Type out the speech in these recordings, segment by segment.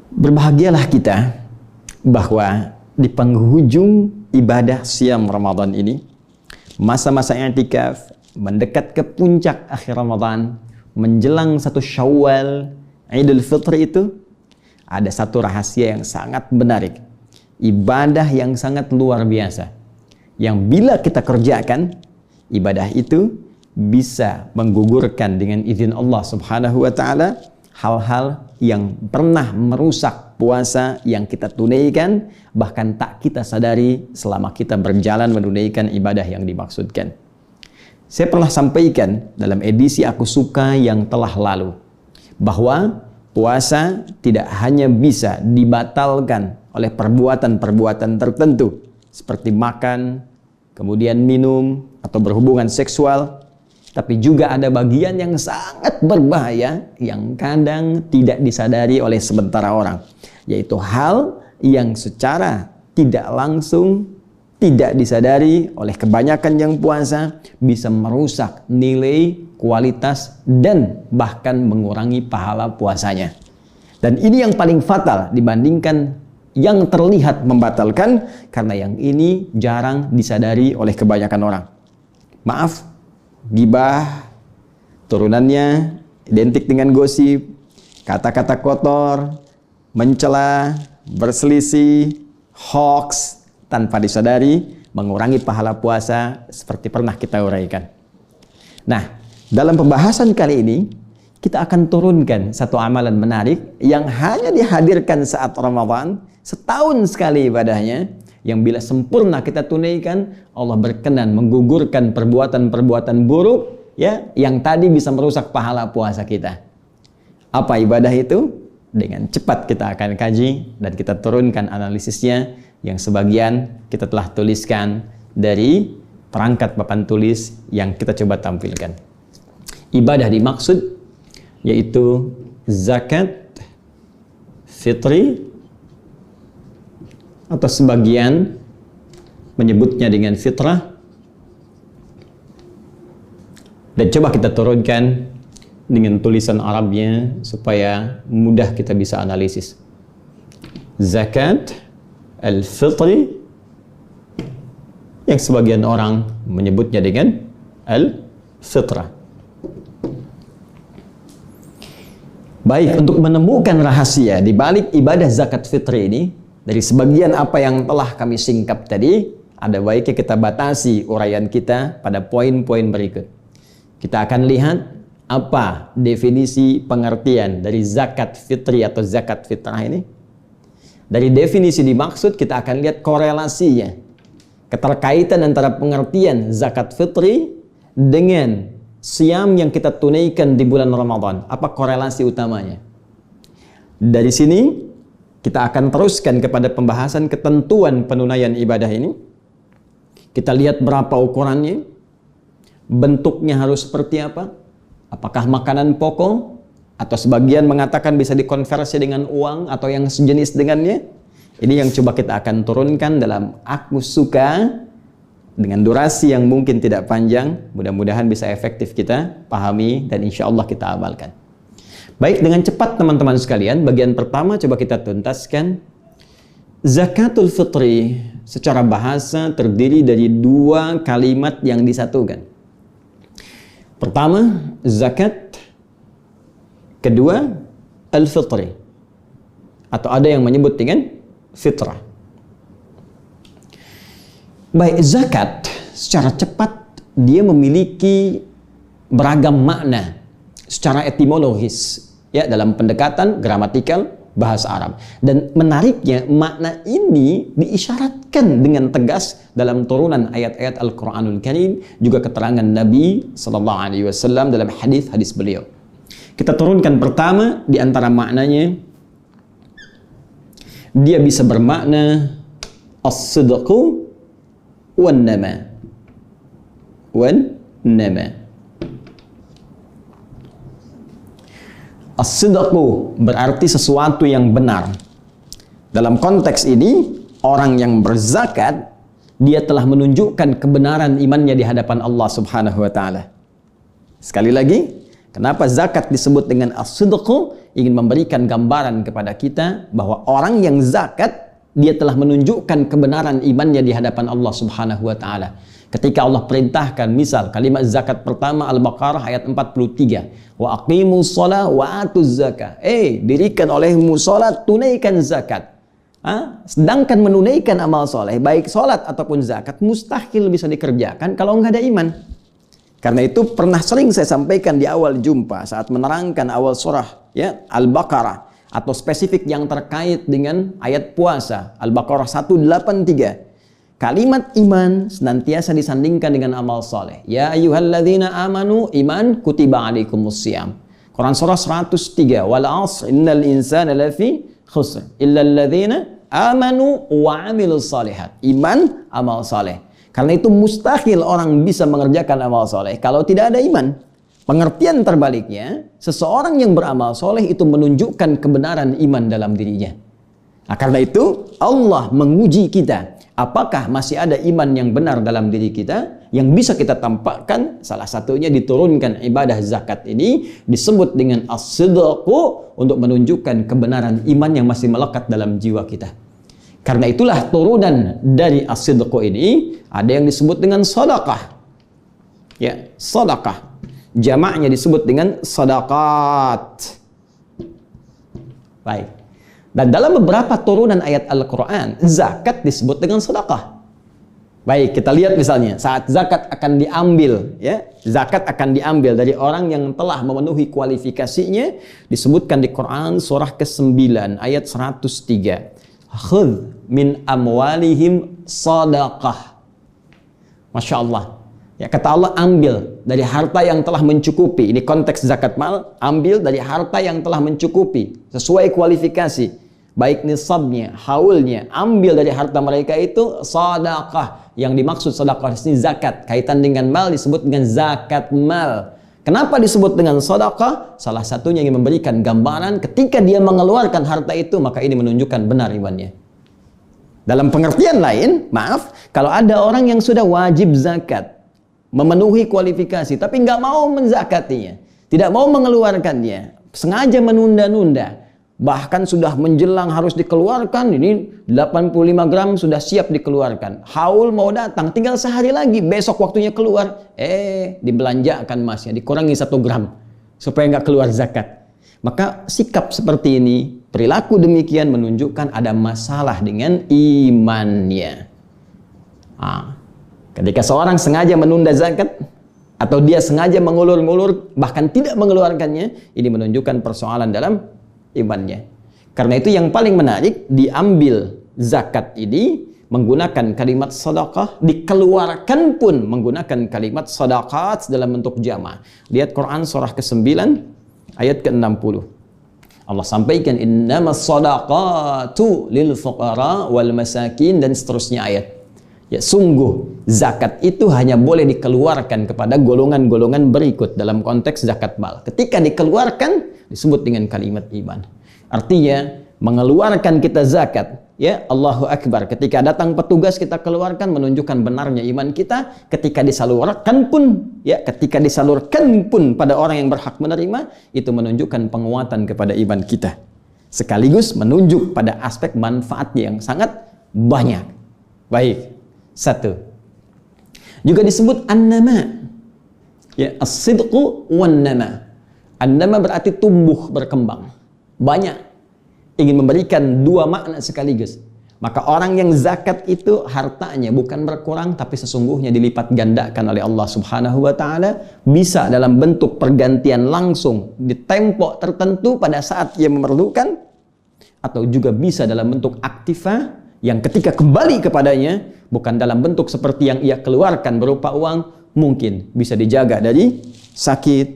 Berbahagialah kita bahwa di penghujung ibadah siam Ramadan ini, masa-masa i'tikaf, mendekat ke puncak akhir Ramadan, menjelang 1 Syawal, Idul Fitri itu, ada satu rahasia yang sangat menarik. Ibadah yang sangat luar biasa. Yang bila kita kerjakan, ibadah itu bisa menggugurkan dengan izin Allah Subhanahu wa Ta'ala hal-hal yang pernah merusak puasa yang kita tunaikan, bahkan tak kita sadari selama kita berjalan menunaikan ibadah yang dimaksudkan. Saya pernah sampaikan dalam edisi Aku Suka yang telah lalu, bahwa puasa tidak hanya bisa dibatalkan oleh perbuatan-perbuatan tertentu, seperti makan, kemudian minum, atau berhubungan seksual, tapi juga ada bagian yang sangat berbahaya yang kadang tidak disadari oleh sementara orang, yaitu hal yang secara tidak langsung, tidak disadari oleh kebanyakan yang puasa, bisa merusak nilai, kualitas, dan bahkan mengurangi pahala puasanya. Dan ini yang paling fatal dibandingkan yang terlihat membatalkan, karena yang ini jarang disadari oleh kebanyakan orang. Maaf, gibah, turunannya identik dengan gosip, kata-kata kotor, mencela, berselisih, hoax, tanpa disadari mengurangi pahala puasa seperti pernah kita uraikan. Nah, dalam pembahasan kali ini kita akan turunkan satu amalan menarik yang hanya dihadirkan saat Ramadan, setahun sekali ibadahnya, yang bila sempurna kita tunaikan, Allah berkenan menggugurkan perbuatan-perbuatan buruk ya, yang tadi bisa merusak pahala puasa kita. Apa ibadah itu? Dengan cepat kita akan kaji dan kita turunkan analisisnya, yang sebagian kita telah tuliskan dari perangkat papan tulis yang kita coba tampilkan. Ibadah dimaksud yaitu zakat fitri, atau sebagian menyebutnya dengan fitrah. Dan coba kita turunkan dengan tulisan Arabnya supaya mudah kita bisa analisis. Zakat al-fitri, yang sebagian orang menyebutnya dengan al-fitrah. Baik, untuk menemukan rahasia di balik ibadah zakat fitri ini, dari sebagian apa yang telah kami singkap tadi, ada baiknya kita batasi uraian kita pada poin-poin berikut. Kita akan lihat apa definisi pengertian dari zakat fitri atau zakat fitrah ini. Dari definisi dimaksud, kita akan lihat korelasinya, keterkaitan antara pengertian zakat fitri dengan siam yang kita tunaikan di bulan Ramadan. Apa korelasi utamanya? Dari sini kita akan teruskan kepada pembahasan ketentuan penunaian ibadah ini. Kita lihat berapa ukurannya, bentuknya harus seperti apa, apakah makanan pokok, atau sebagian mengatakan bisa dikonversi dengan uang atau yang sejenis dengannya. Ini yang coba kita akan turunkan dalam Aku Suka dengan durasi yang mungkin tidak panjang. Mudah-mudahan bisa efektif kita pahami dan insya Allah kita amalkan. Baik, dengan cepat teman-teman sekalian, bagian pertama coba kita tuntaskan. Zakatul fitri secara bahasa terdiri dari dua kalimat yang disatukan. Pertama, zakat. Kedua, al-fitri. Atau ada yang menyebut dengan fitrah. Baik, zakat secara cepat dia memiliki beragam makna secara etimologis. Ya, dalam pendekatan gramatikal bahasa Arab. Dan menariknya, makna ini diisyaratkan dengan tegas dalam turunan ayat-ayat Al-Quranul Karim, juga keterangan Nabi SAW dalam hadis-hadis beliau. Kita turunkan pertama di antara maknanya, dia bisa bermakna as-sidqu wan-nama. Wan-nama. As-sidqu berarti sesuatu yang benar. Dalam konteks ini, orang yang berzakat, dia telah menunjukkan kebenaran imannya di hadapan Allah Subhanahu wa Ta'ala. Sekali lagi, kenapa zakat disebut dengan as-sidqu? ingin memberikan gambaran kepada kita bahwa orang yang zakat, dia telah menunjukkan kebenaran imannya di hadapan Allah Subhanahu wa taala. Ketika Allah perintahkan, misal kalimat zakat pertama Al-Baqarah ayat 43, wa aqimus shalah wa atuz zakah. Dirikan olehmu salat, tunaikan zakat. Sedangkan menunaikan amal soleh, baik salat ataupun zakat, mustahil bisa dikerjakan kalau nggak ada iman. Karena itu pernah sering saya sampaikan di awal jumpa saat menerangkan awal surah ya Al-Baqarah, atau spesifik yang terkait dengan ayat puasa Al-Baqarah 183. Kalimat iman senantiasa disandingkan dengan amal soleh. Ya ayyuhalladzina amanu, iman, kutiba alaikumusiyam. Quran surah 103. Wal asr innal insana lafi khusr illa alladzina amanu wa amilus salihat. Iman, amal soleh. Karena itu mustahil orang bisa mengerjakan amal soleh kalau tidak ada iman. Pengertian terbaliknya, seseorang yang beramal soleh itu menunjukkan kebenaran iman dalam dirinya. Nah, karena itu Allah menguji kita. Apakah masih ada iman yang benar dalam diri kita yang bisa kita tampakkan? Salah satunya diturunkan ibadah zakat ini disebut dengan as-sidqu untuk menunjukkan kebenaran iman yang masih melekat dalam jiwa kita. Karena itulah turunan dari as-sidqu ini ada yang disebut dengan sedekah. Ya, sedekah. Jamaknya disebut dengan sedaqat. Baik. Dan dalam beberapa turunan ayat Al-Quran, zakat disebut dengan sedekah. Baik, kita lihat misalnya, saat zakat akan diambil, ya, zakat akan diambil dari orang yang telah memenuhi kualifikasinya, disebutkan di Quran surah ke-9 ayat 103. Khudh min amwalihim sadaqah. Masya Allah. Ya, kata Allah, ambil dari harta yang telah mencukupi. Ini konteks zakat mal, ambil dari harta yang telah mencukupi sesuai kualifikasi, baik nisabnya, haulnya. Ambil dari harta mereka itu sedekah. Yang dimaksud sedekah di sini zakat. Kaitan dengan mal disebut dengan zakat mal. Kenapa disebut dengan sedekah? Salah satunya yang memberikan gambaran ketika dia mengeluarkan harta itu, maka ini menunjukkan benar imannya. Dalam pengertian lain, maaf, kalau ada orang yang sudah wajib zakat, memenuhi kualifikasi, tapi nggak mau menzakatinya, tidak mau mengeluarkannya, sengaja menunda-nunda, bahkan sudah menjelang harus dikeluarkan, ini 85 gram sudah siap dikeluarkan, haul mau datang, tinggal sehari lagi, besok waktunya keluar, dibelanjakan masnya, dikurangi 1 gram, supaya nggak keluar zakat. Maka sikap seperti ini, perilaku demikian menunjukkan ada masalah dengan imannya. Ketika seorang sengaja menunda zakat atau dia sengaja mengulur-ngulur bahkan tidak mengeluarkannya, ini menunjukkan persoalan dalam imannya. Karena itu yang paling menarik, diambil zakat ini menggunakan kalimat sedekah, dikeluarkan pun menggunakan kalimat sedaqat dalam bentuk jama'. Lihat Quran surah ke-9 ayat ke-60. Allah sampaikan innamas sadaqatu lil fuqara wal masakin, dan seterusnya ayat. Ya, sungguh zakat itu hanya boleh dikeluarkan kepada golongan-golongan berikut dalam konteks zakat mal. Ketika dikeluarkan disebut dengan kalimat iman. Artinya mengeluarkan kita zakat, ya, Allahu Akbar. Ketika datang petugas kita keluarkan menunjukkan benarnya iman kita. Ketika disalurkan pun, ya, ketika disalurkan pun pada orang yang berhak menerima, itu menunjukkan penguatan kepada iman kita. Sekaligus menunjuk pada aspek manfaatnya yang sangat banyak. Baik. 1. Juga disebut an-nama. Ya, as-sidqu wan-nama. An-nama berarti tumbuh, berkembang. Banyak. Ingin memberikan 2 makna sekaligus. Maka orang yang zakat itu hartanya bukan berkurang, tapi sesungguhnya dilipat gandakan oleh Allah Subhanahu wa taala, bisa dalam bentuk pergantian langsung di tempo tertentu pada saat ia memerlukan, atau juga bisa dalam bentuk aktifah yang ketika kembali kepadanya bukan dalam bentuk seperti yang ia keluarkan berupa uang, mungkin bisa dijaga dari sakit,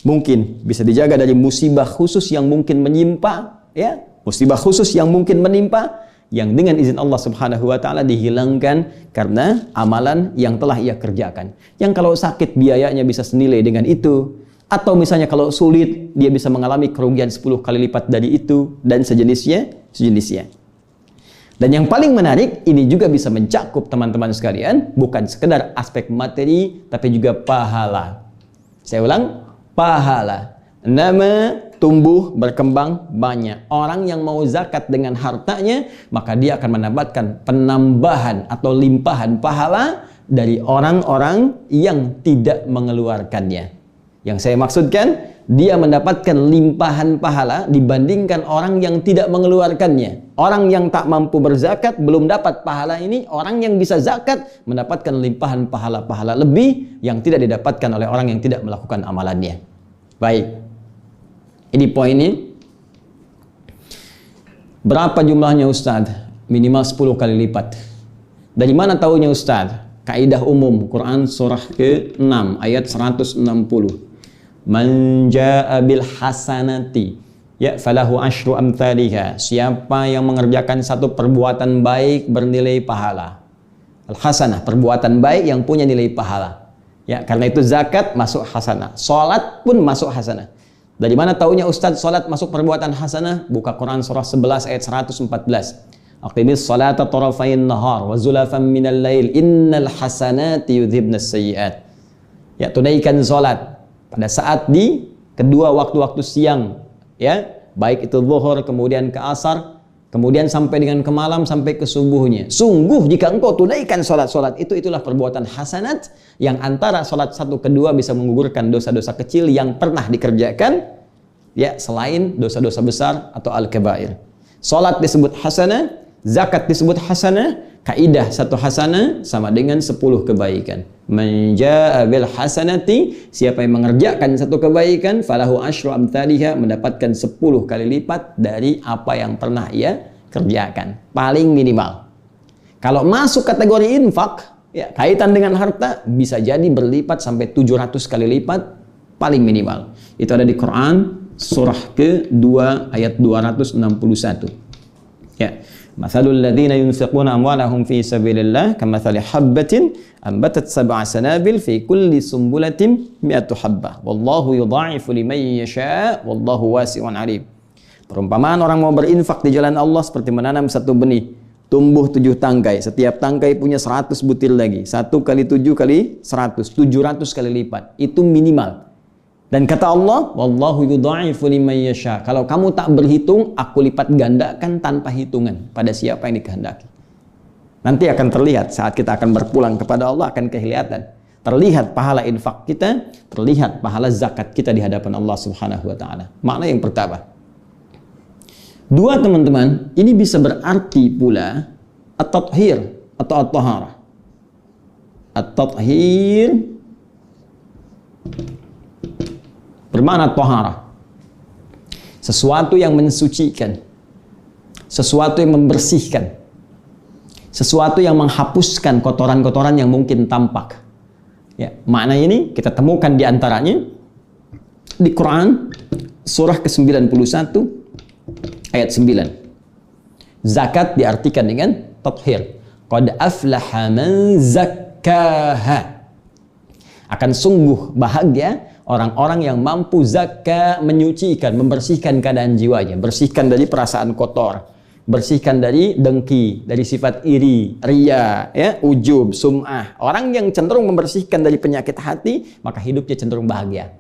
mungkin bisa dijaga dari musibah khusus yang mungkin menimpa, ya, musibah khusus yang mungkin menimpa, yang dengan izin Allah Subhanahu wa taala dihilangkan karena amalan yang telah ia kerjakan. Yang kalau sakit biayanya bisa senilai dengan itu, atau misalnya kalau sulit dia bisa mengalami kerugian 10 kali lipat dari itu, dan sejenisnya. Dan yang paling menarik, ini juga bisa mencakup teman-teman sekalian, bukan sekedar aspek materi, tapi juga pahala. Saya ulang, pahala. Nama tumbuh, berkembang banyak. Orang yang mau zakat dengan hartanya, maka dia akan mendapatkan penambahan atau limpahan pahala dari orang-orang yang tidak mengeluarkannya. Yang saya maksudkan, dia mendapatkan limpahan pahala dibandingkan orang yang tidak mengeluarkannya. Orang yang tak mampu berzakat belum dapat pahala ini, orang yang bisa zakat mendapatkan limpahan pahala-pahala lebih yang tidak didapatkan oleh orang yang tidak melakukan amalannya. Baik. Ini poinnya. Berapa jumlahnya Ustaz? Minimal 10 kali lipat. Dari mana tahunya Ustaz? Kaidah umum Quran surah ke-6 ayat 160. Man jaa bil hasanati ya falahu asyru amthaliha. Siapa yang mengerjakan satu perbuatan baik bernilai pahala. Al hasanah, perbuatan baik yang punya nilai pahala. Ya, karena itu zakat masuk hasanah. Salat pun masuk hasanah. Dari mana taunya Ustaz salat masuk perbuatan hasanah? Buka Quran surah 11 ayat 114. Aqimis salata tarafayn nahar wa zulafan minal lail innal hasanati yudhibnas sayyi'at. Ya, tunaikan salat pada saat di kedua waktu-waktu siang, ya, baik itu zuhur kemudian ke asar, kemudian sampai dengan ke malam sampai ke subuhnya. Sungguh jika engkau tunaikan salat-salat itulah perbuatan hasanat yang antara salat satu kedua bisa menggugurkan dosa-dosa kecil yang pernah dikerjakan, ya, selain dosa-dosa besar atau al-kabair. Salat disebut hasanah, zakat disebut hasanah, kaidah satu hasanah sama dengan 10 kebaikan. Man jaa bil hasanati, siapa yang mengerjakan satu kebaikan, falahu asyru amthaliha, mendapatkan 10 kali lipat dari apa yang pernah ia kerjakan. Paling minimal. Kalau masuk kategori infak, ya, kaitan dengan harta, bisa jadi berlipat sampai 700 kali lipat, paling minimal. Itu ada di Quran surah ke-2 ayat 261. Ya. Mathalul ladzina yunfiquna amwalahum fi sabilillah kamathali habbatin ambatat sab'a sanabil fi kulli sumbulatin mi'atu habbah wallahu yudha'ifu liman yasha' wallahu wasi'un 'alim. Perumpamaan orang mau berinfak di jalan Allah seperti menanam satu benih, tumbuh 7 tangkai, setiap tangkai punya 100 butir lagi. 1 kali 7 kali 100, 700 kali lipat. Itu minimal. Dan kata Allah, wallahu yudha'ifu liman yasha. Kalau kamu tak berhitung, aku lipat gandakan tanpa hitungan pada siapa yang dikehendaki. Nanti akan terlihat saat kita akan berpulang kepada Allah, akan kelihatan. Terlihat pahala infak kita, terlihat pahala zakat kita di hadapan Allah Subhanahu wa taala. Makna yang pertama. Dua, teman-teman, ini bisa berarti pula at-tathhir atau at-taharah. At-tathhir bermakna taharah. Sesuatu yang mensucikan, sesuatu yang membersihkan, sesuatu yang menghapuskan kotoran-kotoran yang mungkin tampak. Ya, makna ini kita temukan di antaranya di Quran surah ke-91 ayat 9. Zakat diartikan dengan tathhir. Qad aflaha man zakkaha. Akan sungguh bahagia orang-orang yang mampu zakat, menyucikan, membersihkan keadaan jiwanya, bersihkan dari perasaan kotor, bersihkan dari dengki, dari sifat iri, riya, ya, ujub, sum'ah. Orang yang cenderung membersihkan dari penyakit hati, maka hidupnya cenderung bahagia.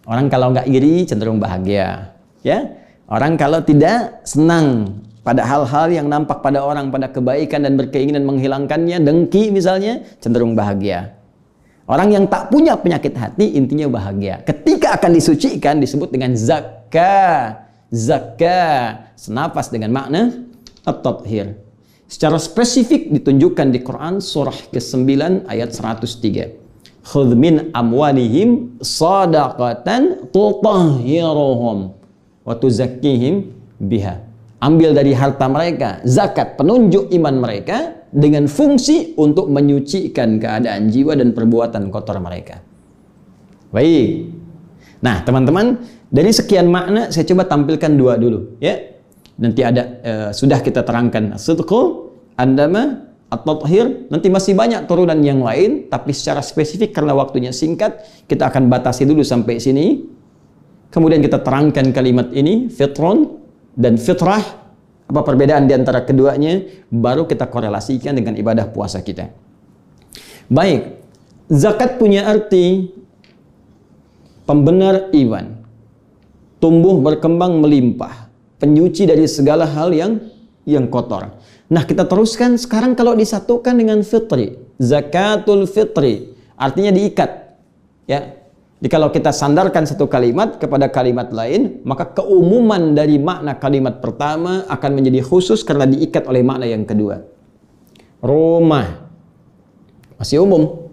Orang kalau nggak iri cenderung bahagia, ya. Orang kalau tidak senang pada hal-hal yang nampak pada orang, pada kebaikan dan berkeinginan menghilangkannya, dengki misalnya, cenderung bahagia. Orang yang tak punya penyakit hati intinya bahagia. Ketika akan disucikan disebut dengan zakah. Zakah senapas dengan makna at-tathhir. Secara spesifik ditunjukkan di Quran surah ke-9 ayat 103. Khudh min amwalihim shadaqatan tutahhiruhum wa tuzakkihim biha. Ambil dari harta mereka zakat, penunjuk iman mereka dengan fungsi untuk menyucikan keadaan jiwa dan perbuatan kotor mereka. Baik. Nah, teman-teman, dari sekian makna saya coba tampilkan 2 dulu, ya. Nanti ada sudah kita terangkan as-sidqu, andama, at-tathhir. Nanti masih banyak turunan yang lain, tapi secara spesifik karena waktunya singkat, kita akan batasi dulu sampai sini. Kemudian kita terangkan kalimat ini, fitrun dan fitrah. Apa perbedaan di antara keduanya? Baru kita korelasikan dengan ibadah puasa kita. Baik, zakat punya arti pembenar iman. tumbuh berkembang melimpah, penyuci dari segala hal yang kotor. Nah, kita teruskan sekarang kalau disatukan dengan fitri, zakatul fitri, artinya diikat. Ya. Jadi kalau kita sandarkan satu kalimat kepada kalimat lain, maka keumuman dari makna kalimat pertama akan menjadi khusus karena diikat oleh makna yang kedua. Rumah masih umum.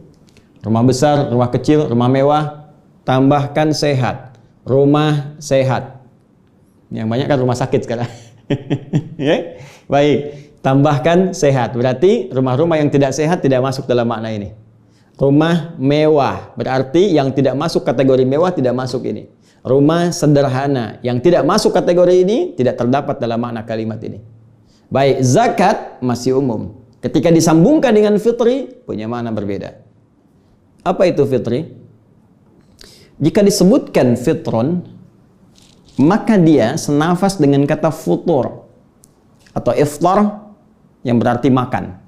Rumah besar, rumah kecil, rumah mewah, tambahkan sehat. Rumah sehat. Yang banyak kan rumah sakit sekarang. Ya? Baik. Tambahkan sehat, berarti rumah-rumah yang tidak sehat tidak masuk dalam makna ini. Rumah mewah, berarti yang tidak masuk kategori mewah tidak masuk ini. Rumah sederhana, yang tidak masuk kategori ini tidak terdapat dalam makna kalimat ini. Baik, zakat masih umum. Ketika disambungkan dengan fitri, punya makna berbeda. Apa itu fitri? Jika disebutkan fitron, maka dia senafas dengan kata futur atau iftar, yang berarti makan.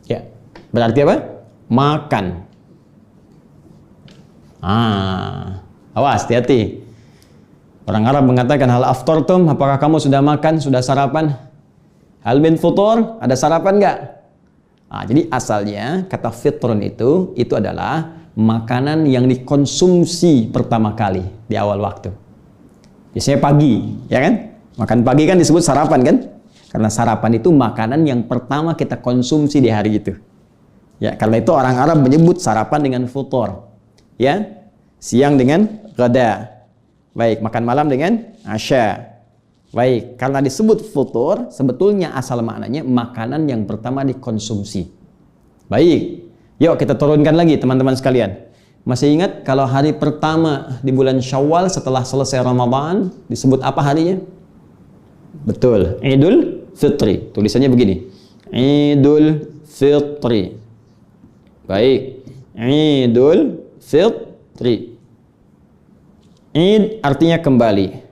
Ya, berarti apa? Makan. Awas, hati-hati. Orang Arab mengatakan hal aftartum, apakah kamu sudah makan, sudah sarapan? Hal min futur, ada sarapan enggak? Jadi asalnya kata fitron itu adalah makanan yang dikonsumsi pertama kali di awal waktu. Biasanya pagi, ya kan? Makan pagi kan disebut sarapan kan? Karena sarapan itu makanan yang pertama kita konsumsi di hari itu. Ya, karena itu orang Arab menyebut sarapan dengan futur. Ya, siang dengan ghada. Baik, makan malam dengan asya. Baik, karena disebut futur, sebetulnya asal maknanya makanan yang pertama dikonsumsi. Baik, yuk kita turunkan lagi teman-teman sekalian. Masih ingat kalau hari pertama di bulan Syawal setelah selesai Ramadan disebut apa harinya? Betul, Idul Fitri. Tulisannya begini, Idul Fitri. Baik, Idul Fitri. Id artinya kembali.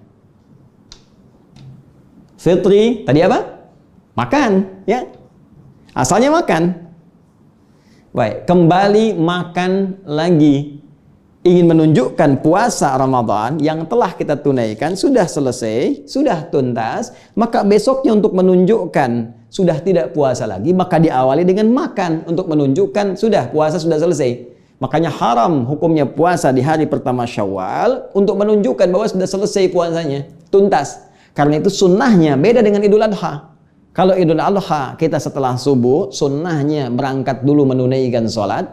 Fitri tadi apa? Makan, ya. Asalnya makan. Baik, kembali makan lagi. Ingin menunjukkan puasa Ramadan yang telah kita tunaikan sudah selesai, sudah tuntas, maka besoknya untuk menunjukkan sudah tidak puasa lagi, maka diawali dengan makan untuk menunjukkan sudah puasa sudah selesai. Makanya haram hukumnya puasa di hari pertama Syawal untuk menunjukkan bahwa sudah selesai puasanya, tuntas. Karena itu sunnahnya beda dengan Idul Adha. Kalau Idul Adha kita setelah subuh, sunnahnya berangkat dulu menunaikan sholat,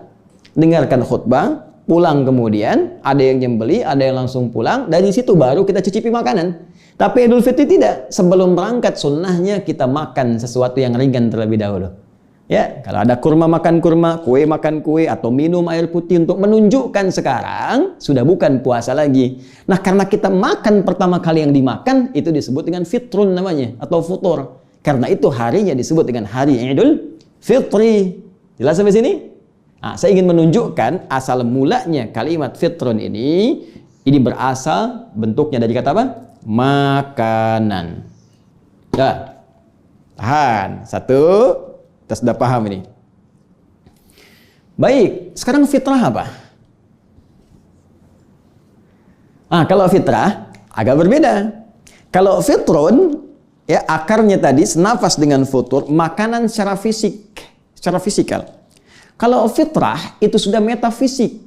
dengarkan khutbah, pulang kemudian, ada yang nyembeli, ada yang langsung pulang, dari situ baru kita cicipi makanan. Tapi Idul Fitri tidak, sebelum berangkat sunnahnya kita makan sesuatu yang ringan terlebih dahulu. Ya, kalau ada kurma makan kurma, kue makan kue, atau minum air putih untuk menunjukkan sekarang sudah bukan puasa lagi. Nah, karena kita makan pertama kali yang dimakan, itu disebut dengan fitrun namanya, atau futur. Karena itu harinya disebut dengan hari Idul Fitri. Jelas sampai sini? Saya ingin menunjukkan asal mulanya kalimat fitrun ini berasal bentuknya dari kata apa? Makanan. Ya. Tahan. Satu. Kita sudah paham ini. Baik, sekarang fitrah apa? Kalau fitrah agak berbeda. Kalau fitrun, ya akarnya tadi senafas dengan futur, makanan secara fisik, secara fisikal. Kalau fitrah itu sudah metafisik.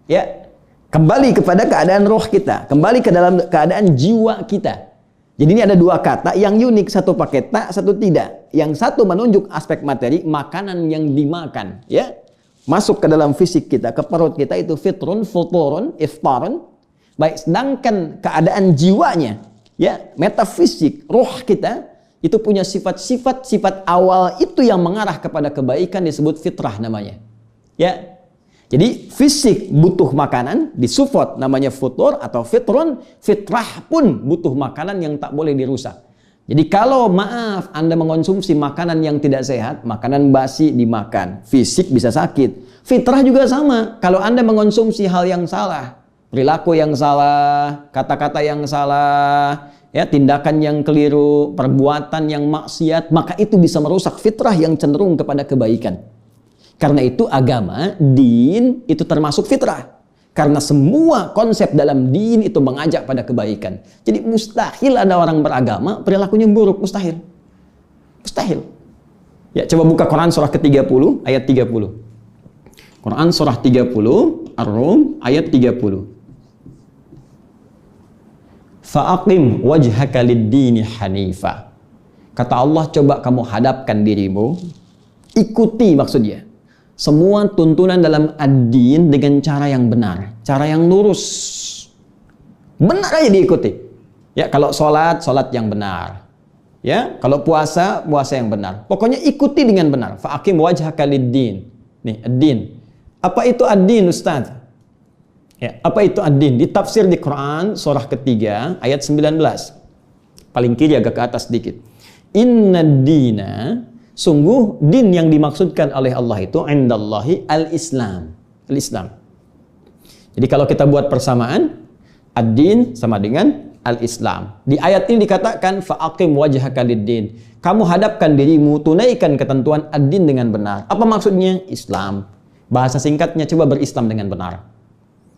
Ya, kembali kepada keadaan roh kita, kembali ke dalam keadaan jiwa kita. Jadi ini ada dua kata yang unik, satu pakai ta, satu tidak. Yang satu menunjuk aspek materi, makanan yang dimakan, ya. Masuk ke dalam fisik kita, ke perut kita itu fitrun, futurun, iftarun. Baik, sedangkan keadaan jiwanya, ya, metafisik, roh kita itu punya sifat awal itu yang mengarah kepada kebaikan disebut fitrah namanya. Ya. Jadi fisik butuh makanan, disupport namanya futur atau fitrun, fitrah pun butuh makanan yang tak boleh dirusak. Jadi kalau maaf Anda mengonsumsi makanan yang tidak sehat, makanan basi dimakan, fisik bisa sakit. Fitrah juga sama, kalau Anda mengonsumsi hal yang salah, perilaku yang salah, kata-kata yang salah, ya, tindakan yang keliru, perbuatan yang maksiat, maka itu bisa merusak fitrah yang cenderung kepada kebaikan. Karena itu agama, din, itu termasuk fitrah. Karena semua konsep dalam din itu mengajak pada kebaikan. Jadi mustahil ada orang beragama perilakunya buruk, mustahil. Mustahil. Ya, coba buka Quran surah ke-30 ayat 30. Quran surah 30 Ar-Rum ayat 30. Fa'aqim wajhaka lid-dini hanifa. Kata Allah, coba kamu hadapkan dirimu, ikuti maksudnya semua tuntunan dalam ad-din dengan cara yang benar, cara yang lurus. Benar aja diikuti. Ya, kalau sholat yang benar. Ya, kalau puasa yang benar. Pokoknya ikuti dengan benar. Fa'aqim wajhaka lid-din. Nih, ad-din. Apa itu ad-din, Ustaz? Ya, apa itu ad-din? Ditafsir di Quran surah ketiga ayat 19. Paling kiri agak ke atas sedikit. Inna dina, sungguh din yang dimaksudkan oleh Allah itu indallahi al-Islam. Al-Islam. Jadi kalau kita buat persamaan, ad-din sama dengan al-Islam. Di ayat ini dikatakan fa'aqim wajhaka lid-din. Kamu hadapkan dirimu, tunaikan ketentuan ad-din dengan benar. Apa maksudnya? Islam. Bahasa singkatnya, coba berislam dengan benar.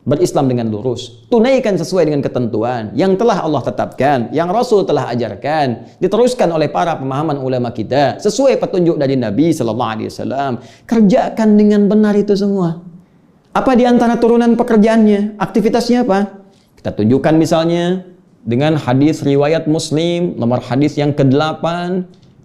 Berislam dengan lurus. Tunaikan sesuai dengan ketentuan yang telah Allah tetapkan, yang Rasul telah ajarkan, diteruskan oleh para pemahaman ulama kita, sesuai petunjuk dari Nabi sallallahu alaihi wasallam. Kerjakan dengan benar itu semua. Apa di antara turunan pekerjaannya? Aktivitasnya apa? Kita tunjukkan misalnya dengan hadis riwayat Muslim, nomor hadis yang ke-8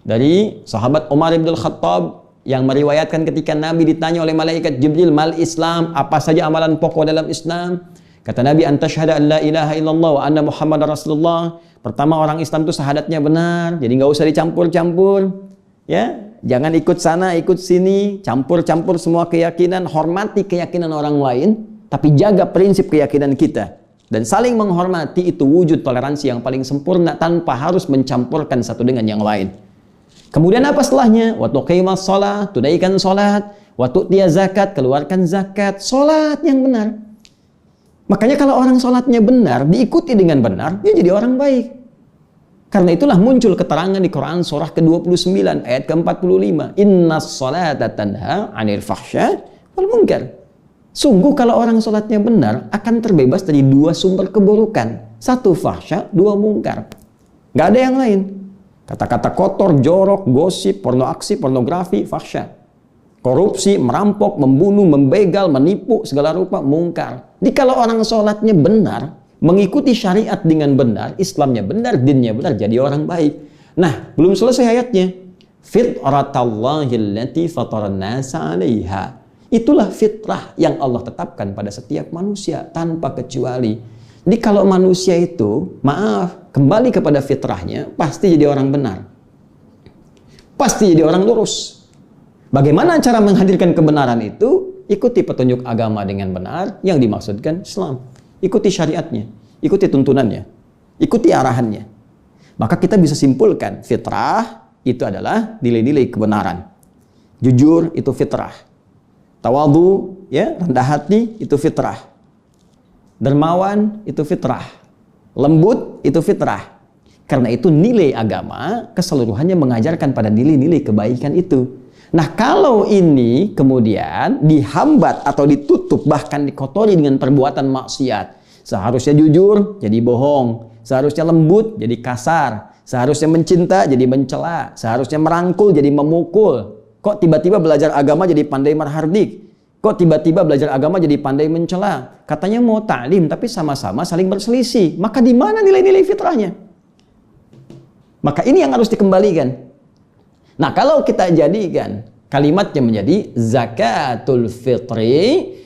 dari sahabat Umar bin Khattab yang meriwayatkan ketika Nabi ditanya oleh malaikat Jibril, mal Islam, apa saja amalan pokok dalam Islam? Kata Nabi, antasyhadu an la ilaha illallah wa anna Muhammadar Rasulullah. Pertama, orang Islam itu syahadatnya benar, jadi nggak usah dicampur-campur. Ya, jangan ikut sana, ikut sini, campur-campur semua keyakinan, hormati keyakinan orang lain, tapi jaga prinsip keyakinan kita. Dan saling menghormati itu wujud toleransi yang paling sempurna tanpa harus mencampurkan satu dengan yang lain. Kemudian apa setelahnya? Wa tuqimas shalah, tunaikan salat, wa tu'tiya zakat, keluarkan zakat, salat yang benar. Makanya kalau orang salatnya benar, diikuti dengan benar, dia jadi orang baik. Karena itulah muncul keterangan di Quran surah ke-29 ayat ke-45. Innas salata tanha 'anil fahsya wal munkar. Sungguh kalau orang salatnya benar akan terbebas dari dua sumber keburukan. Satu fahsya, dua mungkar. Gak ada yang lain. Kata-kata kotor, jorok, gosip, pornoaksi, pornografi, fahsya. Korupsi, merampok, membunuh, membegal, menipu, segala rupa, mungkar. Jadi kalau orang sholatnya benar, mengikuti syariat dengan benar, Islamnya benar, dinnya benar, jadi orang baik. Nah, belum selesai ayatnya. Fitratallahi allati fataran nasa 'alaiha. Itulah fitrah yang Allah tetapkan pada setiap manusia tanpa kecuali. Jadi kalau manusia itu, maaf, kembali kepada fitrahnya, pasti jadi orang benar. Pasti jadi orang lurus. Bagaimana cara menghadirkan kebenaran itu? Ikuti petunjuk agama dengan benar yang dimaksudkan Islam. Ikuti syariatnya, ikuti tuntunannya, ikuti arahannya. Maka kita bisa simpulkan, fitrah itu adalah nilai-nilai kebenaran. Jujur itu fitrah. Tawadhu, ya, rendah hati itu fitrah. Dermawan itu fitrah. Lembut itu fitrah. Karena itu nilai agama keseluruhannya mengajarkan pada nilai-nilai kebaikan itu. Nah, kalau ini kemudian dihambat atau ditutup bahkan dikotori dengan perbuatan maksiat. Seharusnya jujur jadi bohong, seharusnya lembut jadi kasar, seharusnya mencinta jadi mencela, seharusnya merangkul jadi memukul. Kok tiba-tiba belajar agama jadi pandai marhardik? Kok tiba-tiba belajar agama jadi pandai mencela? Katanya mau ta'lim, tapi sama-sama saling berselisih. Maka di mana nilai-nilai fitrahnya? Maka ini yang harus dikembalikan. Nah, kalau kita jadikan kalimatnya menjadi zakatul fitri,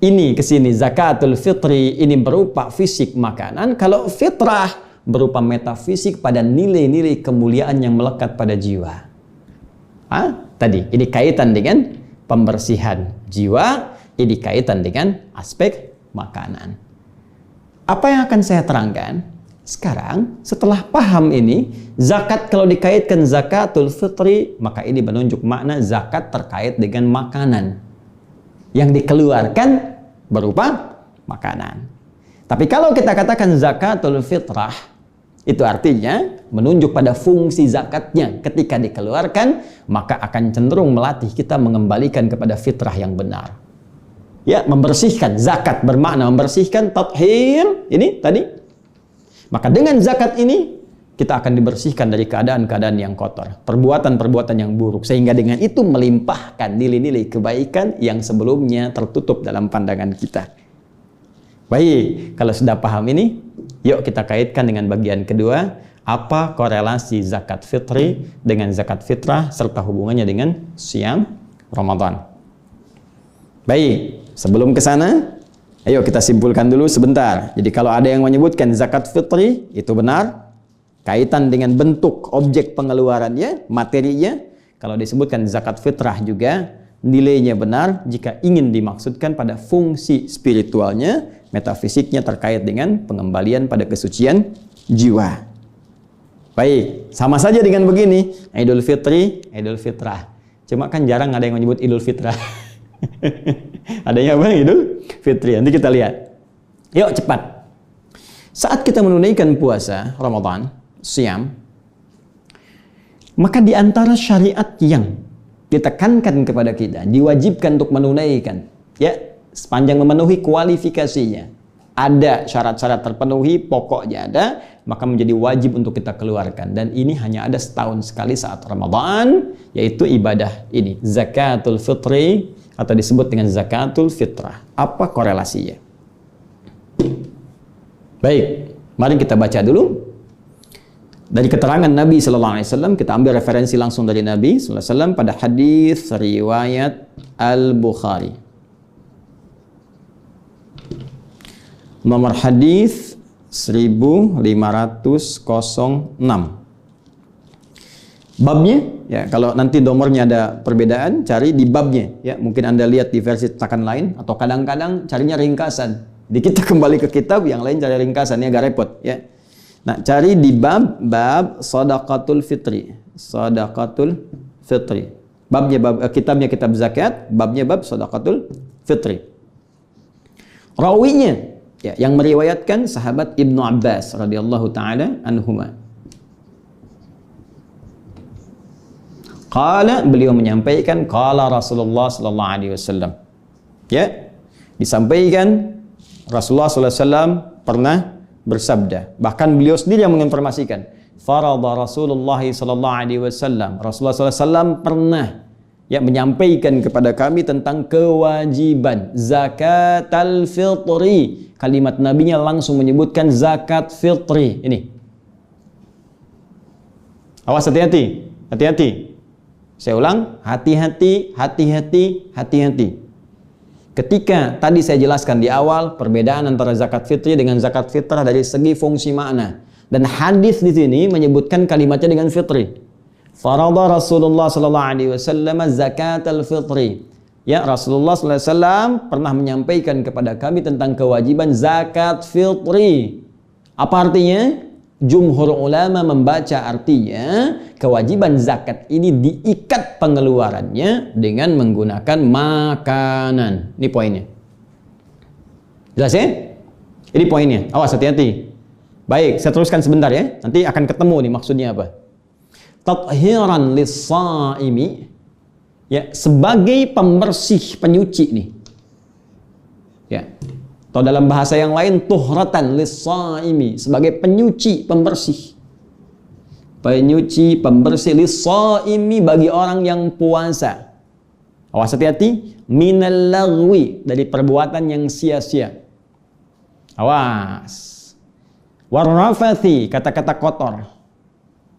ini kesini zakatul fitri ini berupa fisik makanan. Kalau fitrah berupa metafisik pada nilai-nilai kemuliaan yang melekat pada jiwa. Tadi ini kaitan dengan pembersihan jiwa, ini kaitan dengan aspek makanan. Apa yang akan saya terangkan sekarang setelah paham ini, zakat kalau dikaitkan zakatul fitri, maka ini menunjuk makna zakat terkait dengan makanan yang dikeluarkan berupa makanan. Tapi kalau kita katakan zakatul fitrah, itu artinya menunjuk pada fungsi zakatnya. Ketika dikeluarkan, maka akan cenderung melatih kita mengembalikan kepada fitrah yang benar. Ya, membersihkan. Zakat bermakna membersihkan, tathhir ini tadi. Maka dengan zakat ini kita akan dibersihkan dari keadaan-keadaan yang kotor, perbuatan-perbuatan yang buruk, sehingga dengan itu melimpahkan nilai-nilai kebaikan yang sebelumnya tertutup dalam pandangan kita. Baik, kalau sudah paham ini, yuk kita kaitkan dengan bagian kedua, apa korelasi zakat fitri dengan zakat fitrah serta hubungannya dengan siam Ramadan. Baik, sebelum ke sana, ayo kita simpulkan dulu sebentar. Jadi kalau ada yang menyebutkan zakat fitri, itu benar. Kaitan dengan bentuk objek pengeluarannya, materinya. Kalau disebutkan zakat fitrah juga, nilainya benar jika ingin dimaksudkan pada fungsi spiritualnya, metafisiknya terkait dengan pengembalian pada kesucian jiwa. Baik, sama saja dengan begini, Idul Fitri, Idul Fitrah. Cuma kan jarang ada yang menyebut Idul Fitrah. Adanya apa? Idul Fitri. Nanti kita lihat. Yuk cepat. Saat kita menunaikan puasa Ramadan, siam, maka di antara syariat yang ditekankan kepada kita, diwajibkan untuk menunaikan, ya, sepanjang memenuhi kualifikasinya, ada syarat-syarat terpenuhi, pokoknya ada, maka menjadi wajib untuk kita keluarkan. Dan ini hanya ada setahun sekali saat Ramadan, yaitu ibadah ini, zakatul fitri, atau disebut dengan zakatul fitrah. Apa korelasinya? Baik, mari kita baca dulu. Dari keterangan Nabi Sallallahu Alaihi Wasallam, kita ambil referensi langsung dari Nabi Sallallahu Alaihi Wasallam pada hadis riwayat Al-Bukhari. Nomor hadis 1506. Babnya, ya, kalau nanti nomornya ada perbedaan, cari di babnya, ya. Mungkin Anda lihat di versi cetakan lain, atau kadang-kadang carinya ringkasan. Jadi kita kembali ke kitab, yang lain cari ringkasan, ini agak repot, ya. Nah, cari di bab Shadaqatul Fitri. Shadaqatul Fitri. Babnya kitabnya kitab zakat, babnya bab Shadaqatul Fitri. Rawinya, ya, yang meriwayatkan sahabat Ibnu Abbas radhiyallahu taala anhuma. Qala, beliau menyampaikan, qala Rasulullah sallallahu alaihi wasallam. Ya, disampaikan Rasulullah sallallahu alaihi wasallam pernah bersabda. Bahkan beliau sendiri yang menginformasikan. Farada Rasulullah sallallahu alaihi wasallam. Rasulullah sallallahu alaihi wasallam pernah, ya, menyampaikan kepada kami tentang kewajiban zakatul fitri. Kalimat nabinya langsung menyebutkan zakat fitri. Ini. Awas, hati-hati. Hati-hati. Saya ulang, hati-hati, hati-hati, hati-hati. Ketika tadi saya jelaskan di awal perbedaan antara zakat fitri dengan zakat fitrah dari segi fungsi makna, dan hadis di sini menyebutkan kalimatnya dengan fitri. Farada Rasulullah sallallahu alaihi wasallam zakatul fitri. Ya, Rasulullah sallallahu alaihi wasallam pernah menyampaikan kepada kami tentang kewajiban zakat fitri. Apa artinya? Jumhur ulama membaca artinya kewajiban zakat ini diikat pengeluarannya dengan menggunakan makanan. Ini poinnya. Jelas ya? Ini poinnya. Awas, hati-hati. Baik, saya teruskan sebentar ya. Nanti akan ketemu nih maksudnya apa. Tathiran lis-shaimi, ya, sebagai pembersih, penyuci nih. Ya. Atau dalam bahasa yang lain, tuhratan lis-shaimi, sebagai penyuci, pembersih. Penyuci, pembersih lis-shaimi bagi orang yang puasa. Awas, hati-hati, minal lagwi, dari perbuatan yang sia-sia. Awas. Warrafathi, kata-kata kotor.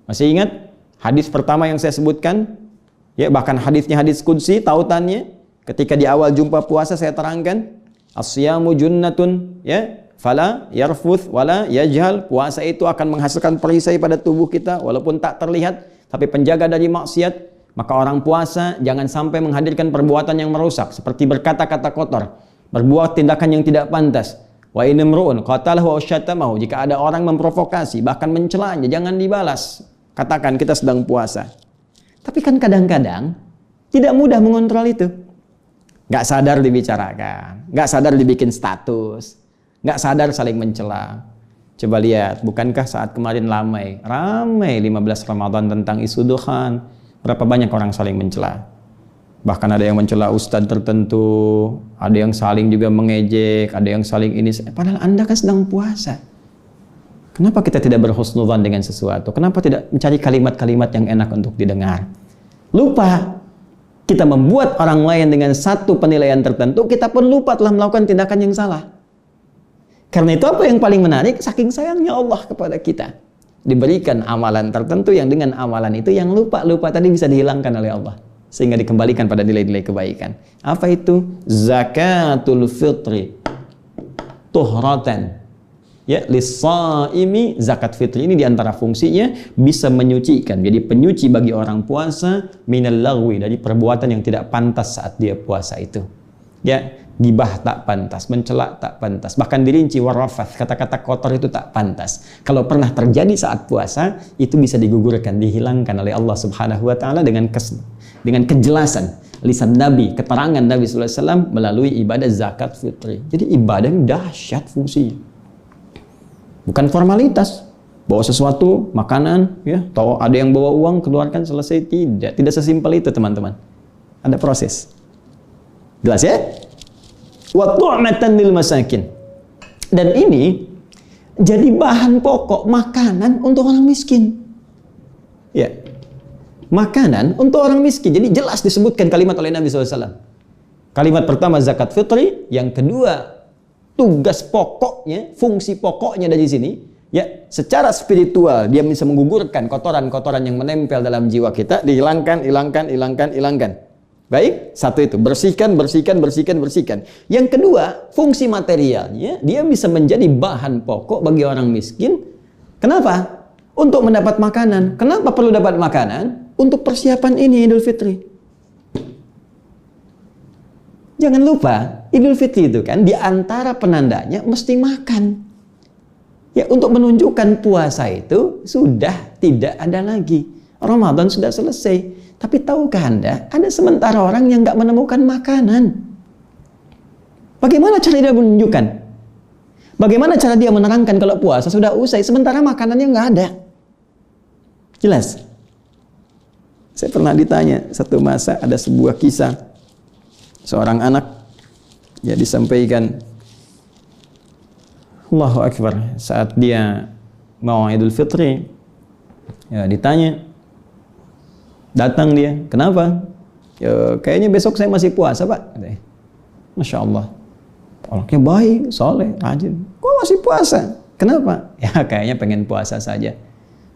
Masih ingat hadis pertama yang saya sebutkan? Ya, bahkan hadisnya hadis qudsi, tautannya. Ketika di awal jumpa puasa saya terangkan, as-siyamu junnatun, ya, fala yarfuth wala yajhal. Puasa itu akan menghasilkan perisai pada tubuh kita walaupun tak terlihat, tapi penjaga dari maksiat. Maka orang puasa jangan sampai menghadirkan perbuatan yang merusak, seperti berkata-kata kotor, berbuat tindakan yang tidak pantas. Wa in imru'un qatalahu aw syatamahu, jika ada orang memprovokasi bahkan mencelanya, jangan dibalas. Katakan kita sedang puasa. Tapi kan kadang-kadang tidak mudah mengontrol itu. Nggak sadar dibicarakan, nggak sadar dibikin status, nggak sadar saling mencela. Coba lihat, bukankah saat kemarin ramai 15 Ramadan tentang isu duhan, berapa banyak orang saling mencela. Bahkan ada yang mencela ustadz tertentu, ada yang saling juga mengejek, ada yang saling ini. Padahal Anda kan sedang puasa. Kenapa kita tidak berhusnudzan dengan sesuatu? Kenapa tidak mencari kalimat-kalimat yang enak untuk didengar? Lupa kita membuat orang lain dengan satu penilaian tertentu, kita pun lupa telah melakukan tindakan yang salah. Karena itu apa yang paling menarik? Saking sayangnya Allah kepada kita, diberikan amalan tertentu yang dengan amalan itu yang lupa-lupa tadi bisa dihilangkan oleh Allah, sehingga dikembalikan pada nilai-nilai kebaikan. Apa itu? Zakatul fitri tuhratan ya lis-shaimi. Zakat fitri ini diantara fungsinya bisa menyucikan, jadi penyuci bagi orang puasa minal lagwi, dari perbuatan yang tidak pantas saat dia puasa itu. Ya, gibah tak pantas, mencela tak pantas, bahkan dirinci warafath, kata-kata kotor itu tak pantas. Kalau pernah terjadi saat puasa, itu bisa digugurkan, dihilangkan oleh Allah Subhanahu wa taala dengan kejelasan lisan Nabi, keterangan Nabi sallallahu alaihi wasallam melalui ibadah zakat fitri. Jadi ibadah yang dahsyat fungsinya. Bukan formalitas, bawa sesuatu, makanan, ya, atau ada yang bawa uang, keluarkan, selesai. Tidak sesimpel itu teman-teman. Ada proses. Jelas ya? Wa tu'matan lil masakin. Dan ini jadi bahan pokok makanan untuk orang miskin. Ya. Makanan untuk orang miskin. Jadi jelas disebutkan kalimat oleh Nabi SAW. Kalimat pertama zakat fitri, yang kedua tugas pokoknya, fungsi pokoknya dari sini, ya, secara spiritual dia bisa menggugurkan kotoran-kotoran yang menempel dalam jiwa kita, dihilangkan, hilangkan. Baik, satu itu, bersihkan. Yang kedua, fungsi materialnya, dia bisa menjadi bahan pokok bagi orang miskin. Kenapa? Untuk mendapat makanan. Kenapa perlu dapat makanan? Untuk persiapan ini Idul Fitri. Jangan lupa, Idul Fitri itu kan di antara penandanya mesti makan. Ya, untuk menunjukkan puasa itu sudah tidak ada lagi. Ramadan sudah selesai. Tapi tahukah Anda, ada sementara orang yang nggak menemukan makanan. Bagaimana cara dia menunjukkan? Bagaimana cara dia menerangkan kalau puasa sudah usai, sementara makanannya nggak ada? Jelas? Saya pernah ditanya, satu masa ada sebuah kisah. Seorang anak, ya, disampaikan, Allahu Akbar, saat dia mau Idul Fitri, ya, ditanya, datang dia, kenapa? Ya, kayaknya besok saya masih puasa, Pak. Masya Allah, orangnya baik, soleh, rajin. Kok masih puasa? Kenapa? Ya, kayaknya pengen puasa saja.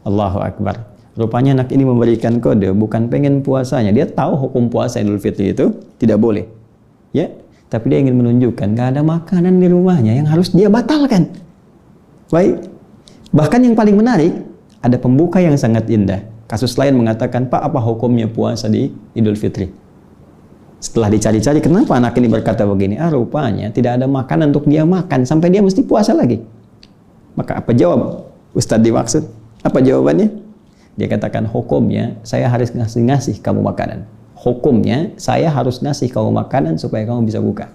Allahu Akbar. Rupanya anak ini memberikan kode, bukan pengen puasanya. Dia tahu hukum puasa Idul Fitri itu tidak boleh. Ya, tapi dia ingin menunjukkan gak ada makanan di rumahnya yang harus dia batalkan. Baik. Bahkan yang paling menarik, ada pembuka yang sangat indah. Kasus lain mengatakan, Pak, apa hukumnya puasa di Idul Fitri? Setelah dicari-cari, kenapa anak ini berkata begini? Rupanya tidak ada makanan untuk dia makan sampai dia mesti puasa lagi. Maka apa jawab Ustadz dimaksud? Apa jawabannya? Dia katakan, hukumnya saya harus ngasih kamu makanan. Hukumnya saya harus ngasih kamu makanan supaya kamu bisa buka.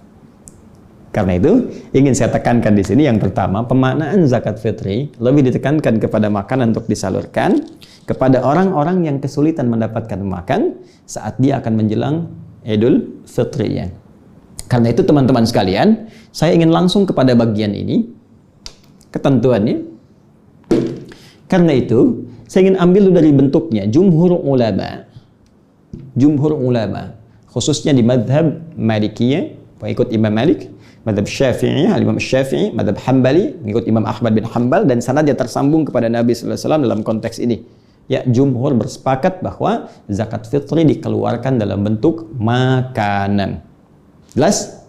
Karena itu ingin saya tekankan di sini, yang pertama, pemaknaan zakat fitri lebih ditekankan kepada makanan untuk disalurkan kepada orang-orang yang kesulitan mendapatkan makan saat dia akan menjelang Idul Fitrinya. Karena itu teman-teman sekalian, saya ingin langsung kepada bagian ini, ketentuannya. Karena itu saya ingin ambil dari bentuknya. Jumhur ulama, khususnya di madhab Malikiyah, pengikut Imam Malik, madhab Syafi'i, Imam Syafi'i, madhab Hambali, mengikut Imam Ahmad bin Hanbal, dan sanadnya tersambung kepada Nabi sallallahu alaihi wasallam dalam konteks ini. Ya, jumhur bersepakat bahwa zakat fitri dikeluarkan dalam bentuk makanan. Jelas?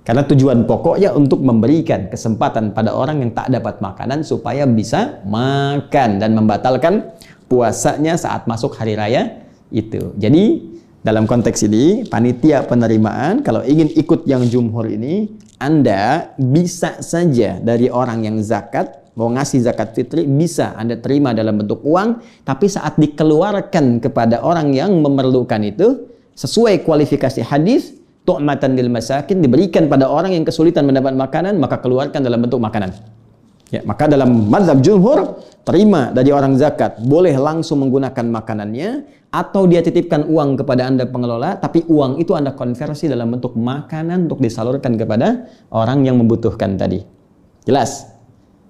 Karena tujuan pokoknya untuk memberikan kesempatan pada orang yang tak dapat makanan supaya bisa makan dan membatalkan puasanya saat masuk hari raya itu. Jadi dalam konteks ini, panitia penerimaan kalau ingin ikut yang jumhur ini, Anda bisa saja dari orang yang zakat, mau ngasih zakat fitri, bisa Anda terima dalam bentuk uang, tapi saat dikeluarkan kepada orang yang memerlukan itu, sesuai kualifikasi hadis, tu'matan lil masakin, diberikan pada orang yang kesulitan mendapat makanan, maka keluarkan dalam bentuk makanan. Ya, maka dalam mazhab jumhur, terima dari orang zakat, boleh langsung menggunakan makanannya, atau dia titipkan uang kepada Anda pengelola, tapi uang itu Anda konversi dalam bentuk makanan untuk disalurkan kepada orang yang membutuhkan tadi. Jelas?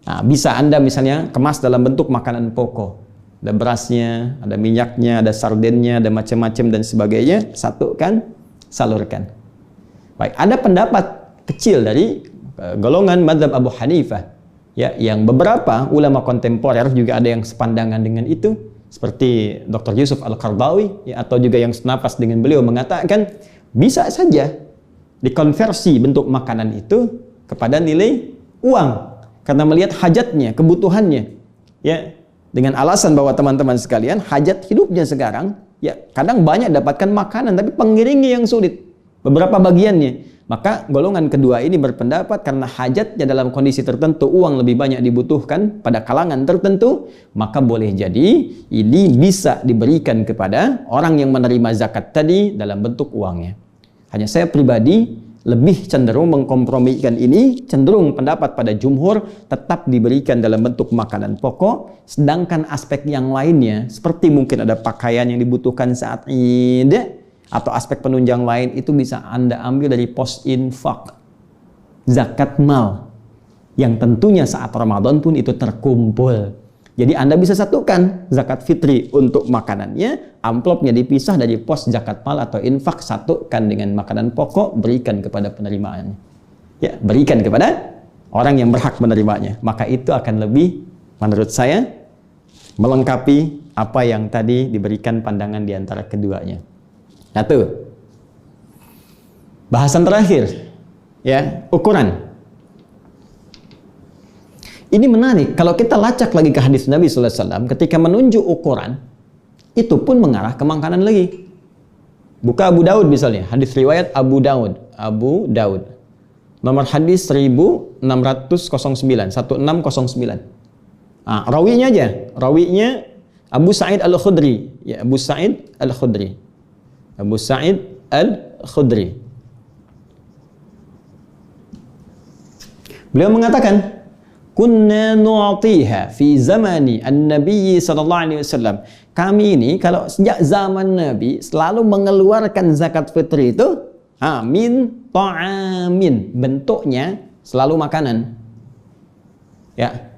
Nah, bisa Anda misalnya kemas dalam bentuk makanan pokok. Ada berasnya, ada minyaknya, ada sardennya, ada macam-macam dan sebagainya, satukan, salurkan. Baik, ada pendapat kecil dari golongan mazhab Abu Hanifah, ya, yang beberapa ulama kontemporer juga ada yang sepandangan dengan itu, seperti Dr. Yusuf Al-Qardawi, ya, atau juga yang senapas dengan beliau mengatakan bisa saja dikonversi bentuk makanan itu kepada nilai uang karena melihat hajatnya, kebutuhannya, ya, dengan alasan bahwa teman-teman sekalian hajat hidupnya sekarang, ya, kadang banyak dapatkan makanan tapi pengiringnya yang sulit beberapa bagiannya. Maka golongan kedua ini berpendapat karena hajatnya dalam kondisi tertentu, uang lebih banyak dibutuhkan pada kalangan tertentu, maka boleh jadi ini bisa diberikan kepada orang yang menerima zakat tadi dalam bentuk uangnya. Hanya saya pribadi lebih cenderung mengkompromikan ini, cenderung pendapat pada jumhur tetap diberikan dalam bentuk makanan pokok, sedangkan aspek yang lainnya seperti mungkin ada pakaian yang dibutuhkan saat Id, atau aspek penunjang lain itu bisa Anda ambil dari pos infak, zakat mal, yang tentunya saat Ramadan pun itu terkumpul. Jadi Anda bisa satukan zakat fitri untuk makanannya, amplopnya dipisah dari pos zakat mal atau infak, satukan dengan makanan pokok, berikan kepada penerimaannya. Ya, berikan kepada orang yang berhak menerimanya. Maka itu akan lebih, menurut saya, melengkapi apa yang tadi diberikan pandangan di antara keduanya. Satu, bahasan terakhir, ya, ukuran. Ini menarik, kalau kita lacak lagi ke hadis Nabi SAW, ketika menunjuk ukuran, itu pun mengarah ke makanan lagi. Buka Abu Daud misalnya, hadis riwayat Abu Daud. Nomor hadis 1609, 1609. Nah, rawinya aja, rawinya Abu Sa'id Al-Khudri, ya, Abu Sa'id Al-Khudri. Abu Sa'id Al-Khudri. Beliau mengatakan, "Kunna nu'tiha fi zamani an-nabiy sallallahu alaihi wasallam." Kami ini kalau sejak zaman Nabi selalu mengeluarkan zakat fitri itu min ta'amin, bentuknya selalu makanan. Ya.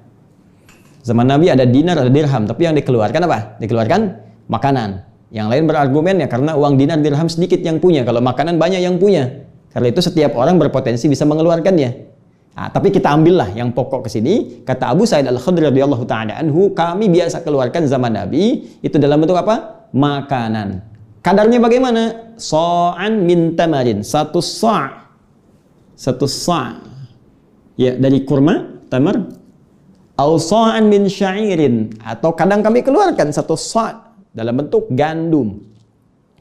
Zaman Nabi ada dinar, ada dirham, tapi yang dikeluarkan apa? Dikeluarkan makanan. Yang lain berargumen ya karena uang dinar dirham sedikit yang punya, kalau makanan banyak yang punya. Karena itu setiap orang berpotensi bisa mengeluarkannya. Nah, tapi kita ambillah yang pokok ke sini. Kata Abu Sa'id Al-Khudri radhiyallahu ta'ala anhu, kami biasa keluarkan zaman Nabi itu dalam bentuk apa? Makanan. Kadarnya bagaimana? Sa'an min tamarin, satu sa'. Ya, dari kurma, tamar. Au sa'an min sya'irin, atau kadang kami keluarkan satu sa' dalam bentuk gandum.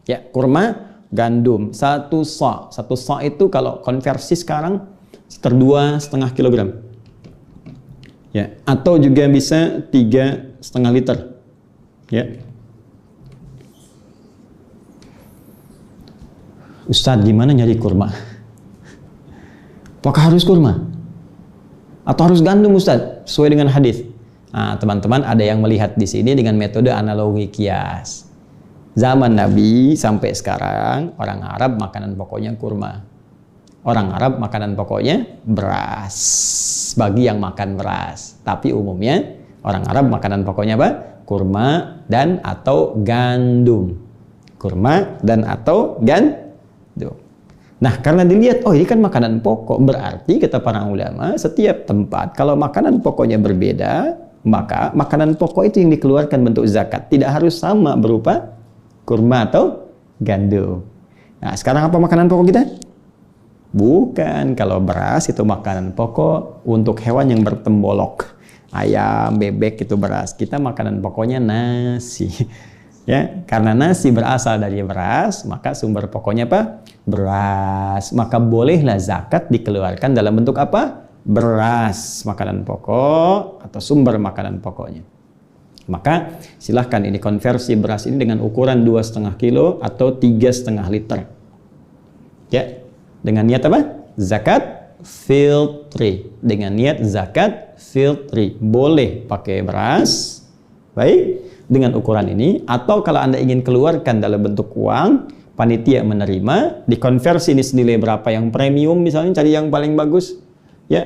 Ya, kurma, gandum, satu sa'. Satu sa' itu kalau konversi sekarang sekitar 2,5 kilogram. Ya, atau juga bisa 3,5 liter. Ya. Ustadz, gimana nyari kurma? Apakah harus kurma? Atau harus gandum, Ustadz? Sesuai dengan hadis. Nah, teman-teman, ada yang melihat di sini dengan metode analogi kias. Zaman Nabi sampai sekarang, orang Arab makanan pokoknya kurma. Orang Arab makanan pokoknya beras, bagi yang makan beras. Tapi umumnya orang Arab makanan pokoknya apa? Kurma dan atau gandum. Kurma dan atau gandum. Nah, karena dilihat, oh ini kan makanan pokok, berarti kata para ulama, setiap tempat kalau makanan pokoknya berbeda, maka makanan pokok itu yang dikeluarkan bentuk zakat. Tidak harus sama berupa kurma atau gandum. Nah, sekarang apa makanan pokok kita? Bukan, kalau beras itu makanan pokok untuk hewan yang bertembolok. Ayam, bebek itu beras. Kita makanan pokoknya nasi. Ya, karena nasi berasal dari beras, maka sumber pokoknya apa? Beras. Maka bolehlah zakat dikeluarkan dalam bentuk apa? Beras, makanan pokok atau sumber makanan pokoknya. Maka silahkan ini konversi beras ini dengan ukuran 2,5 kilo atau 3,5 liter. Ya, dengan niat apa? Zakat fitri, dengan niat zakat fitri. Boleh pakai beras, baik, dengan ukuran ini, atau kalau Anda ingin keluarkan dalam bentuk uang, panitia menerima, dikonversi ini senilai berapa yang premium, misalnya cari yang paling bagus, ya,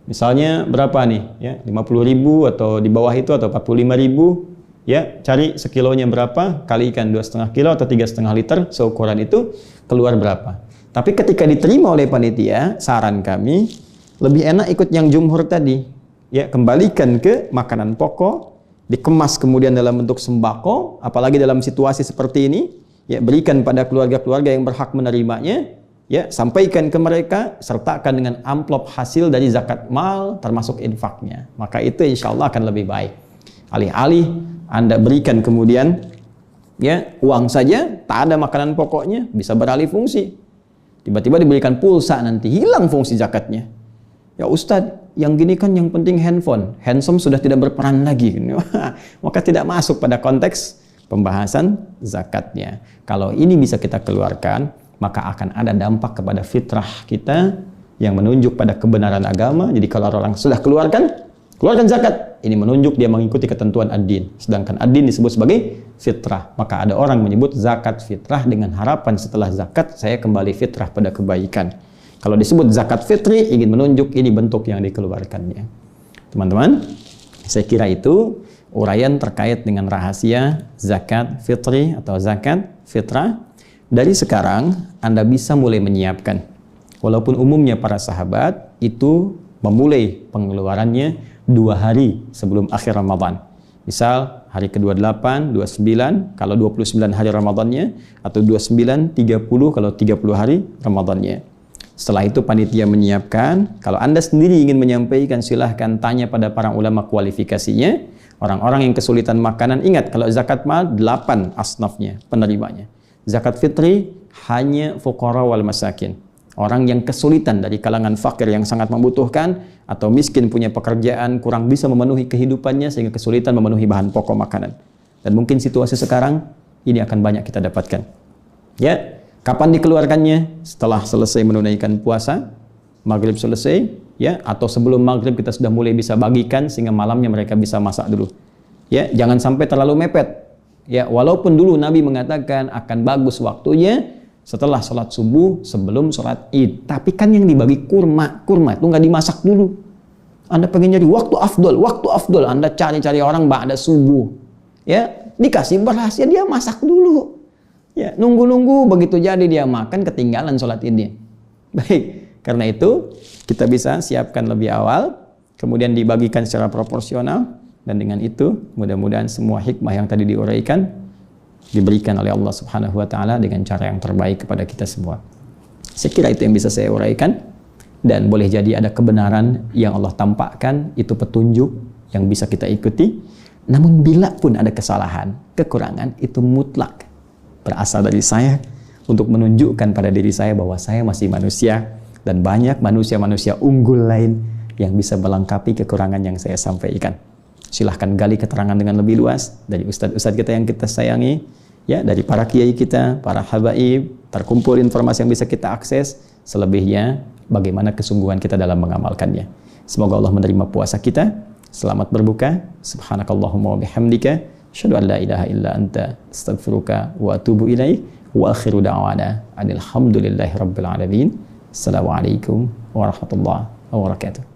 misalnya berapa nih, ya, 50.000 atau di bawah itu, atau 45.000, ya, cari sekilonya berapa, kalikan 2,5 kilo atau 3,5 liter, seukuran itu keluar berapa. Tapi ketika diterima oleh panitia, saran kami lebih enak ikut yang jumhur tadi, ya, kembalikan ke makanan pokok, dikemas kemudian dalam bentuk sembako, apalagi dalam situasi seperti ini, ya, berikan pada keluarga-keluarga yang berhak menerimanya, ya, sampaikan ke mereka, sertakan dengan amplop hasil dari zakat mal termasuk infaknya. Maka itu insya Allah akan lebih baik. Alih-alih Anda berikan kemudian, ya, uang saja, tak ada makanan pokoknya, bisa beralih fungsi. Tiba-tiba diberikan pulsa, nanti hilang fungsi zakatnya. Ya Ustadz, yang gini kan yang penting handphone. Handsome sudah tidak berperan lagi. Maka tidak masuk pada konteks pembahasan zakatnya. Kalau ini bisa kita keluarkan, maka akan ada dampak kepada fitrah kita yang menunjuk pada kebenaran agama. Jadi kalau orang sudah keluarkan zakat, ini menunjuk dia mengikuti ketentuan ad-din. Sedangkan ad-din disebut sebagai fitrah. Maka ada orang menyebut zakat fitrah dengan harapan setelah zakat saya kembali fitrah pada kebaikan. Kalau disebut zakat fitri, ingin menunjuk ini bentuk yang dikeluarkannya. Teman-teman, saya kira itu uraian terkait dengan rahasia zakat fitri atau zakat fitrah. Dari sekarang, Anda bisa mulai menyiapkan. Walaupun umumnya para sahabat itu memulai pengeluarannya 2 hari sebelum akhir Ramadan. Misal hari ke-28, 29 kalau 29 hari Ramadannya, atau 29, 30 kalau 30 hari Ramadannya. Setelah itu panitia menyiapkan. Kalau Anda sendiri ingin menyampaikan, silahkan tanya pada para ulama kualifikasinya. Orang-orang yang kesulitan makanan, ingat kalau zakat mal 8 asnafnya penerimanya. Zakat fitri hanya fuqara wal masakin. Orang yang kesulitan dari kalangan fakir yang sangat membutuhkan, atau miskin punya pekerjaan, kurang bisa memenuhi kehidupannya sehingga kesulitan memenuhi bahan pokok makanan. Dan mungkin situasi sekarang ini akan banyak kita dapatkan. Ya, kapan dikeluarkannya? Setelah selesai menunaikan puasa, maghrib selesai, ya, atau sebelum maghrib kita sudah mulai bisa bagikan sehingga malamnya mereka bisa masak dulu. Ya, jangan sampai terlalu mepet. Ya, walaupun dulu Nabi mengatakan akan bagus waktunya setelah sholat subuh sebelum sholat id, tapi kan yang dibagi kurma itu nggak dimasak dulu. Anda pengen nyari waktu afdol, Anda cari-cari orang ba'da subuh, ya, dikasih beras, ya dia masak dulu, ya, nunggu begitu jadi dia makan, ketinggalan sholat idnya. Baik, karena itu kita bisa siapkan lebih awal, kemudian dibagikan secara proporsional, dan dengan itu mudah-mudahan semua hikmah yang tadi diuraikan diberikan oleh Allah Subhanahu wa taala dengan cara yang terbaik kepada kita semua. Saya kira itu yang bisa saya uraikan, dan boleh jadi ada kebenaran yang Allah tampakkan, itu petunjuk yang bisa kita ikuti. Namun bila pun ada kesalahan, kekurangan, itu mutlak berasal dari saya untuk menunjukkan pada diri saya bahwa saya masih manusia dan banyak manusia-manusia unggul lain yang bisa melengkapi kekurangan yang saya sampaikan. Silahkan gali keterangan dengan lebih luas dari ustadz-ustadz kita yang kita sayangi, ya, dari para kiai kita, para habaib, terkumpul informasi yang bisa kita akses. Selebihnya bagaimana kesungguhan kita dalam mengamalkannya. Semoga Allah menerima puasa kita. Selamat berbuka. Subhanakallahumma wa bihamdika, asyhadu an la ilaha illa anta, astaghfiruka wa atubu ilaik. Wa akhiru da'wana alhamdulillahi rabbil alamin. Assalamualaikum warahmatullahi wabarakatuh.